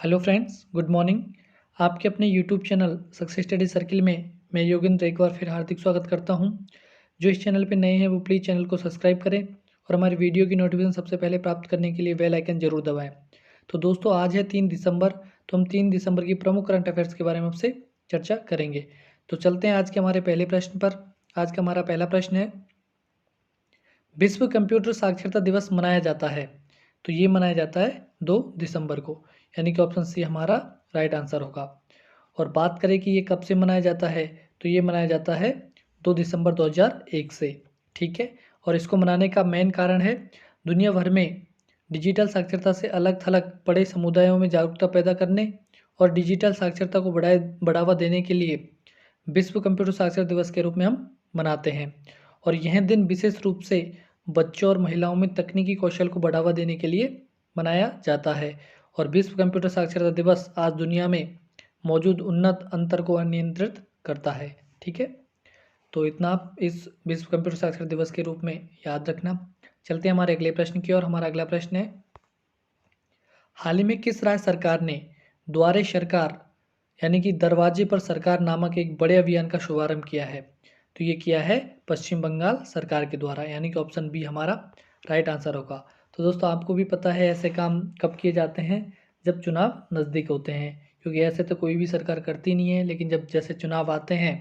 Hello friends, good morning. आपके अपने YouTube channel success study circle में मैं योगेंद्र एक बार फिर हार्दिक स्वागत करता हूं। जो इस चैनल पे नए हैं वो प्लीज़ चैनल को सब्सक्राइब करें और हमारी वीडियो की नोटिफिकेशन सबसे पहले प्राप्त करने के लिए बेल आइकन जरूर दबाएं। तो दोस्तों, आज है 3 दिसंबर, तो हम 3 दिसंबर की प्रमुख करंट अफेयर्स के बारे में आपसे चर्चा करेंगे। तो चलते हैं आज के हमारे पहले प्रश्न पर। आज का हमारा पहला प्रश्न है, विश्व कंप्यूटर साक्षरता दिवस मनाया जाता है। तो ये मनाया जाता है 2 दिसंबर को, यानी कि ऑप्शन सी हमारा राइट आंसर होगा। और बात करें कि ये कब से मनाया जाता है, तो ये मनाया जाता है 2 दिसंबर 2001 से। ठीक है। और इसको मनाने का मेन कारण है दुनिया भर में डिजिटल साक्षरता से अलग थलग पड़े समुदायों में जागरूकता पैदा करने और डिजिटल साक्षरता को बढ़ावा देने के लिए विश्व कंप्यूटर साक्षरता दिवस के रूप में हम मनाते हैं। और यह दिन विशेष रूप से बच्चों और महिलाओं में तकनीकी कौशल को बढ़ावा देने के लिए मनाया जाता है। और विश्व कंप्यूटर साक्षरता दिवस आज दुनिया में मौजूद उन्नत अंतर को नियंत्रित करता है। ठीक है। तो इतना आप इस विश्व कंप्यूटर साक्षरता दिवस के रूप में याद रखना। चलते हैं हमारे अगले प्रश्न की ओर। हमारा अगला प्रश्न है, हाल ही में किस राज्य सरकार ने द्वारे सरकार यानी कि दरवाजे पर सरकार नामक एक बड़े अभियान का शुभारंभ किया है? तो ये किया है पश्चिम बंगाल सरकार के द्वारा, यानी कि ऑप्शन बी हमारा राइट आंसर होगा। तो दोस्तों, आपको भी पता है ऐसे काम कब किए जाते हैं, जब चुनाव नज़दीक होते हैं। क्योंकि ऐसे तो कोई भी सरकार करती नहीं है, लेकिन जब जैसे चुनाव आते हैं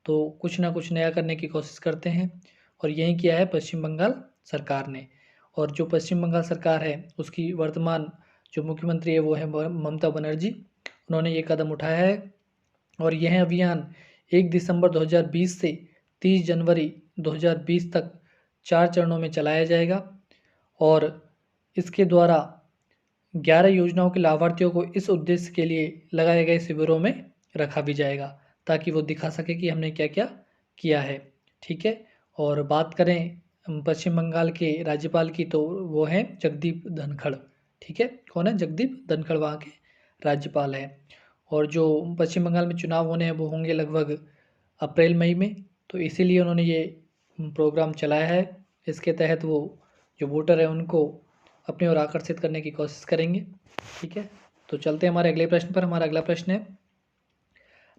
तो कुछ ना कुछ नया करने की कोशिश करते हैं। और यही किया है पश्चिम बंगाल सरकार ने। और जो पश्चिम बंगाल सरकार है उसकी वर्तमान जो मुख्यमंत्री है वो है ममता बनर्जी। उन्होंने ये कदम उठाया है। और यह अभियान 1 दिसंबर 2020 से 30 जनवरी 2020 तक 4 चरणों में चलाया जाएगा। और इसके द्वारा 11 योजनाओं के लाभार्थियों को इस उद्देश्य के लिए लगाए गए शिविरों में रखा भी जाएगा, ताकि वो दिखा सके कि हमने क्या क्या किया है। ठीक है। और बात करें पश्चिम बंगाल के राज्यपाल की, तो वो हैं जगदीप धनखड़। ठीक है। कौन है? जगदीप धनखड़ वहाँ के राज्यपाल हैं। और जो पश्चिम बंगाल में चुनाव होने हैं वो होंगे लगभग अप्रैल मई में, तो इसीलिए उन्होंने ये प्रोग्राम चलाया है। इसके तहत वो जो वोटर है उनको अपनी ओर आकर्षित करने की कोशिश करेंगे। ठीक है। तो चलते हैं हमारे अगले प्रश्न पर। हमारा अगला प्रश्न है,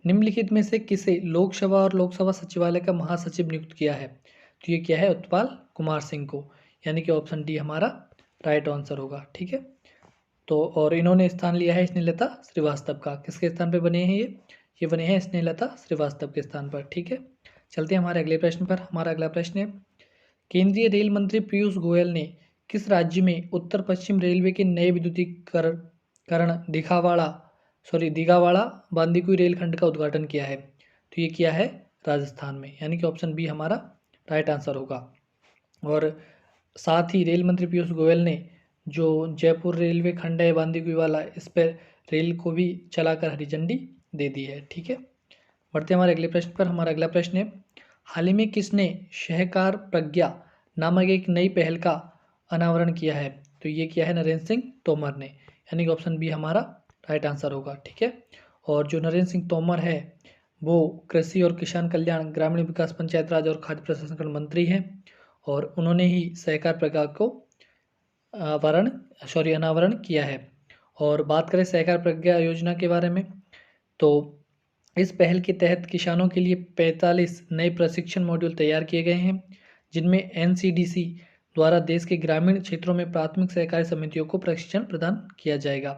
निम्नलिखित में से किसे लोकसभा और लोकसभा सचिवालय का महासचिव नियुक्त किया है? तो ये क्या है? उत्पल कुमार सिंह को, यानी कि ऑप्शन डी हमारा राइट आंसर होगा। ठीक है। तो और इन्होंने स्थान लिया है स्नेहलता श्रीवास्तव का। किसके स्थान पर बने हैं ये बने हैं स्नेहलता श्रीवास्तव के स्थान पर। ठीक है। चलते हैं हमारे अगले प्रश्न पर। हमारा अगला प्रश्न है, केंद्रीय रेल मंत्री पीयूष गोयल ने किस राज्य में उत्तर पश्चिम रेलवे के नए विद्युतीकरण दीघावाड़ा बांदीकुई रेलखंड का उद्घाटन किया है? तो ये किया है राजस्थान में, यानी कि ऑप्शन बी हमारा राइट आंसर होगा। और साथ ही रेल मंत्री पीयूष गोयल ने जो जयपुर रेलवे खंड है बांदीकुई वाला, इस पर रेल को भी चलाकर हरी झंडी दे दी है। ठीक है। बढ़ते हमारे अगले प्रश्न पर। हमारा अगला प्रश्न है, हाल ही में किसने सहकार प्रज्ञा नामक एक नई पहल का अनावरण किया है? तो ये किया है नरेंद्र सिंह तोमर ने, यानी कि ऑप्शन बी हमारा राइट आंसर होगा। ठीक है। और जो नरेंद्र सिंह तोमर है वो कृषि और किसान कल्याण, ग्रामीण विकास, पंचायत राज और खाद्य प्रसंस्करण मंत्री हैं। और उन्होंने ही सहकार प्रज्ञा को अनावरण किया है। और बात करें सहकार प्रज्ञा योजना के बारे में, तो इस पहल के तहत किसानों के लिए 45 नए प्रशिक्षण मॉड्यूल तैयार किए गए हैं, जिनमें एनसीडीसी द्वारा देश के ग्रामीण क्षेत्रों में प्राथमिक सहकारी समितियों को प्रशिक्षण प्रदान किया जाएगा।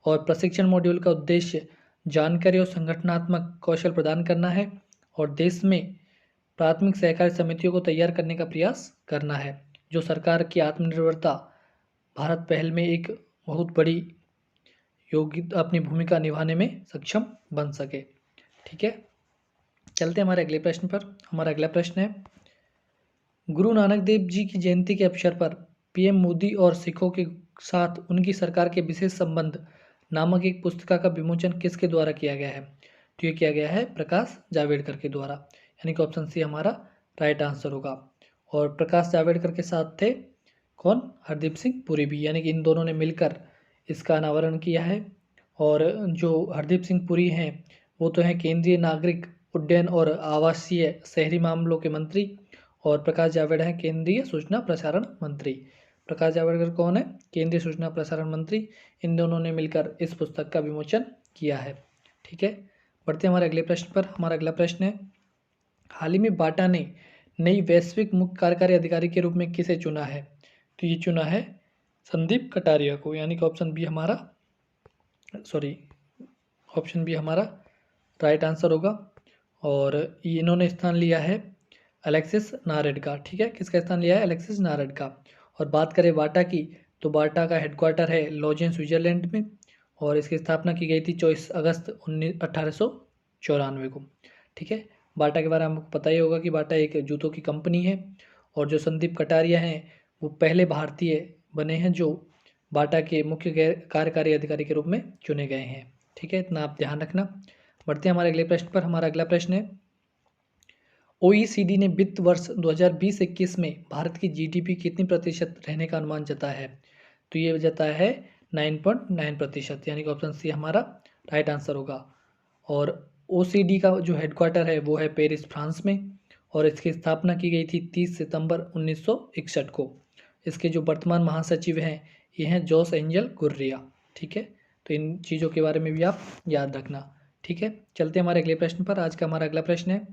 और प्रशिक्षण मॉड्यूल का उद्देश्य जानकारी और संगठनात्मक कौशल प्रदान करना है और देश में प्राथमिक सहकारी समितियों को तैयार करने का प्रयास करना है, जो सरकार की आत्मनिर्भरता भारत पहल में एक बहुत बड़ी अपनी भूमिका निभाने में सक्षम बन सके। ठीक है। चलते हैं हमारे अगले प्रश्न पर। हमारा अगला प्रश्न है, गुरु नानक देव जी की जयंती के अवसर पर पीएम मोदी और सिखों के साथ उनकी सरकार के विशेष संबंध नामक एक पुस्तिका का विमोचन किसके द्वारा किया गया है? तो ये किया गया है प्रकाश जावड़ेकर के द्वारा, यानी कि ऑप्शन सी हमारा राइट आंसर होगा। और प्रकाश जावड़ेकर के साथ थे कौन? हरदीप सिंह पुरी भी, यानी कि इन दोनों ने मिलकर इसका अनावरण किया है। और जो हरदीप सिंह पुरी हैं वो तो हैं केंद्रीय नागरिक उड्डयन और आवासीय शहरी मामलों के मंत्री, और प्रकाश जावड़ेकर हैं केंद्रीय सूचना प्रसारण मंत्री। प्रकाश जावड़ेकर कौन है? केंद्रीय सूचना प्रसारण मंत्री। इन दोनों ने मिलकर इस पुस्तक का विमोचन किया है। ठीक है, बढ़ते हैं हमारे अगले प्रश्न पर। हमारा अगला प्रश्न है, हाल ही में बाटा ने नई वैश्विक मुख्य कार्यकारी अधिकारी के रूप में किसे चुना है? तो ये चुना है संदीप कटारिया को, यानी कि ऑप्शन बी हमारा राइट आंसर होगा। और इन्होंने स्थान लिया है अलेक्सिस नारेड का। ठीक है, किसका स्थान लिया है? अलेक्सिस नारेड का। और बात करें बाटा की, तो बाटा का हेडक्वार्टर है लॉजेन स्विट्जरलैंड में, और इसकी स्थापना की गई थी 24 अगस्त 1894 को। ठीक है, बाटा के बारे में आपको पता ही होगा कि बाटा एक जूतों की कंपनी है, और जो संदीप कटारिया हैं वो पहले भारतीय बने हैं जो बाटा के मुख्य कार्यकारी अधिकारी के रूप में चुने गए हैं। ठीक है, इतना आप ध्यान रखना। बढ़ते हैं हमारे अगले प्रश्न पर। हमारा अगला प्रश्न है, OECD ने वित्त वर्ष 2020-21 में भारत की GDP कितनी प्रतिशत रहने का अनुमान जताया है? तो ये जताया है 9.9%, यानी कि ऑप्शन सी हमारा राइट आंसर होगा। और OECD का जो हेडक्वार्टर है वो है पेरिस, फ्रांस में, और इसकी स्थापना की गई थी 30 सितंबर 1961 को। इसके जो वर्तमान महासचिव हैं ये हैं जोस एंजल गुर्रिया। ठीक है, तो इन चीज़ों के बारे में भी आप याद रखना। ठीक है, चलते हैं हमारे अगले प्रश्न पर। आज का हमारा अगला प्रश्न है,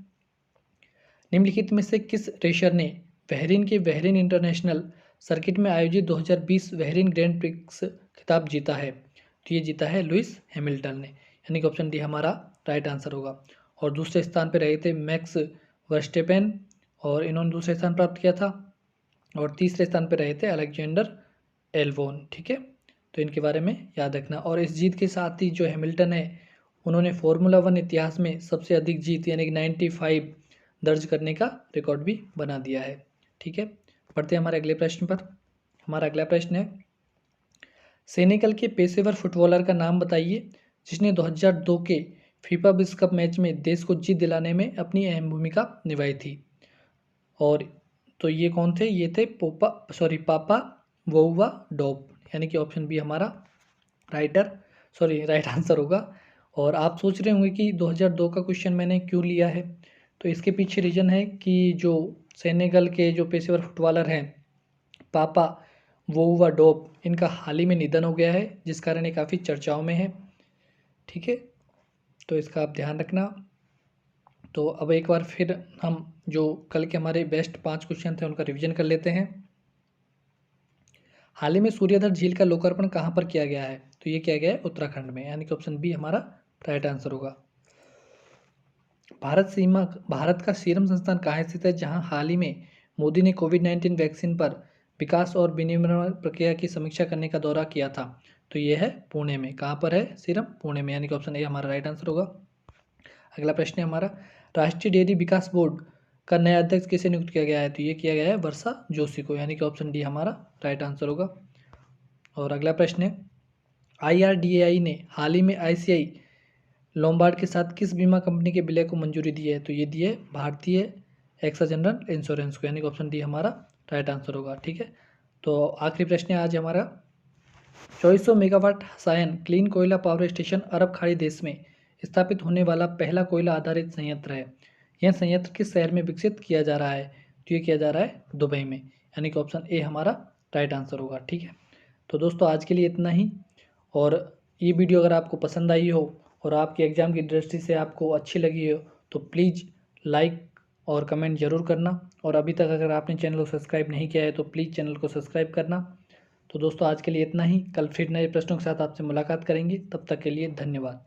निम्नलिखित में से किस रेसर ने बहरीन के बहरीन इंटरनेशनल सर्किट में आयोजित 2020 बहरीन ग्रैंड प्रिक्स खिताब जीता है? तो ये जीता है लुइस हैमिल्टन ने, यानी कि ऑप्शन डी हमारा राइट आंसर होगा। और दूसरे स्थान पर रहे थे मैक्स वर्स्टेपेन, और इन्होंने दूसरे स्थान प्राप्त किया था। और तीसरे स्थान पर रहे थे अलेक्जेंडर एल्वोन। ठीक है, तो इनके बारे में याद रखना। और इस जीत के साथ ही जो हैमिल्टन है उन्होंने फार्मूला 1 इतिहास में सबसे अधिक जीत यानी कि 95 दर्ज करने का रिकॉर्ड भी बना दिया है। ठीक है, बढ़ते हैं हमारे अगले प्रश्न पर। हमारा अगला प्रश्न है, सेनेगल के पेशेवर फुटबॉलर का नाम बताइए जिसने 2002 के फीफा विश्व कप मैच में देश को जीत दिलाने में अपनी अहम भूमिका निभाई थी। और तो ये कौन थे? ये थे पापा वोउवा डोप, यानी कि ऑप्शन बी हमारा राइट आंसर होगा। और आप सोच रहे होंगे कि 2002 का क्वेश्चन मैंने क्यों लिया है, तो इसके पीछे रीज़न है कि जो सेनेगल के जो पेशेवर फुटबॉलर हैं पापा वोउवा डोप, इनका हाल ही में निधन हो गया है, जिस कारण ये काफ़ी चर्चाओं में है। ठीक है, तो इसका आप ध्यान रखना। तो अब एक बार फिर हम जो कल के हमारे बेस्ट 5 क्वेश्चन थे उनका रिवीजन कर लेते हैं। हाल ही में सूर्यधर झील का लोकार्पण कहाँ पर किया गया है? तो ये किया गया है उत्तराखंड में, यानी कि ऑप्शन बी हमारा राइट आंसर होगा। भारत का सीरम संस्थान कहाँ स्थित है, जहाँ हाल ही में मोदी ने कोविड-19 वैक्सीन पर विकास और विनिर्माण प्रक्रिया की समीक्षा करने का दौरा किया था? तो ये है पुणे में। कहाँ पर है सीरम? पुणे में, यानी कि ऑप्शन ए हमारा राइट आंसर होगा। अगला प्रश्न है हमारा, राष्ट्रीय डेयरी विकास बोर्ड का नया अध्यक्ष किसे नियुक्त किया गया है? तो ये किया गया है वर्षा जोशी को, यानी कि ऑप्शन डी हमारा राइट आंसर होगा। और अगला प्रश्न है, IRDAI ने हाल ही में ICI लोम्बार्ड के साथ किस बीमा कंपनी के विलय को मंजूरी दी है? तो ये दी है भारतीय एक्सा जनरल इंश्योरेंस को, यानी कि ऑप्शन डी हमारा राइट आंसर होगा। ठीक है, तो आखिरी प्रश्न है आज हमारा, 2400 मेगावाट हसायन क्लीन कोयला पावर स्टेशन अरब खाड़ी देश में स्थापित होने वाला पहला कोयला आधारित संयंत्र है। यह संयंत्र किस शहर में विकसित किया जा रहा है? तो ये किया जा रहा है दुबई में, यानी कि ऑप्शन ए हमारा राइट आंसर होगा। ठीक है, तो दोस्तों आज के लिए इतना ही। और ये वीडियो अगर आपको पसंद आई हो और आपके एग्ज़ाम की दृष्टि से आपको अच्छी लगी हो तो प्लीज़ लाइक और कमेंट ज़रूर करना। और अभी तक अगर आपने चैनल को सब्सक्राइब नहीं किया है तो प्लीज़ चैनल को सब्सक्राइब करना। तो दोस्तों आज के लिए इतना ही। कल फिर नए प्रश्नों के साथ आपसे मुलाकात करेंगे, तब तक के लिए धन्यवाद।